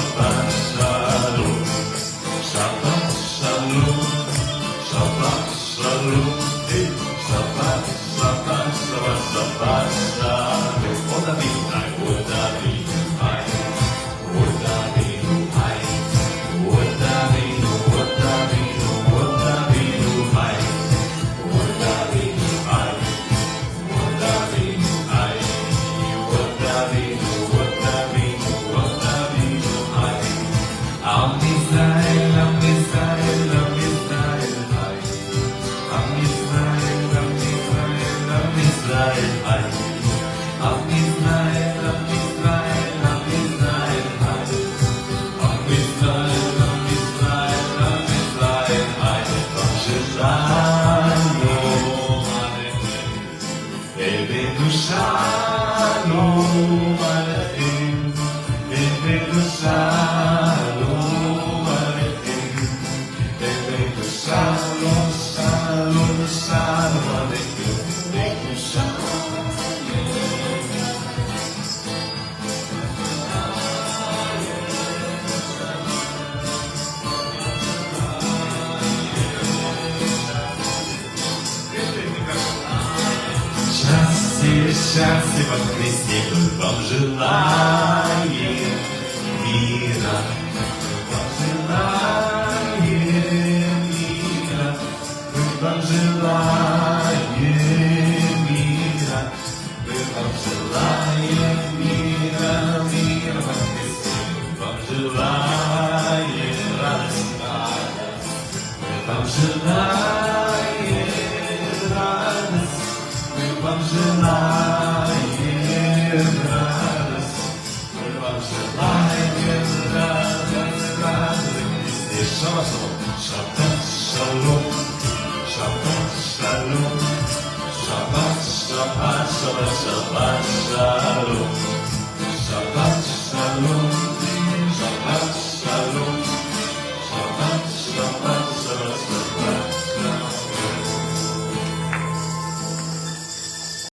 Shabbat Shalom, Shabbat Shalom, Shabbat Shalom, hey, Shabbat, Shabbat, Shabbat, Shabbat Shalom. What I mean, what I mean, what I mean, what I mean, what I mean, what I mean, what I mean, what I mean, what I mean, what I mean, what I mean, Am Israel, Am Israel, Am Israel, Am Israel, Am Israel, Am Israel, Am Israel, Am Israel, Am Israel, Am Israel, Am Israel, Am Israel, Shalom Aleichem, Evenu Shalom Aleichem, Evenu Shalom Aleichem, Evenu Shalom, Shalom, Shalom Aleichem, Evenu Shalom. Счастье во Христе вам желаем мира, вам желаем мира, мы вам желаем мира, мы вам желаем мира, мира во Христе, вам желаем радость, мы вам желаем радость. Мы вам желаем радость, мы вам желаем радость, радость в Христе. Шаббат шалом, Шаббат шалом, Шаббат, Шаббат, Шаббат, Шаббат шалом.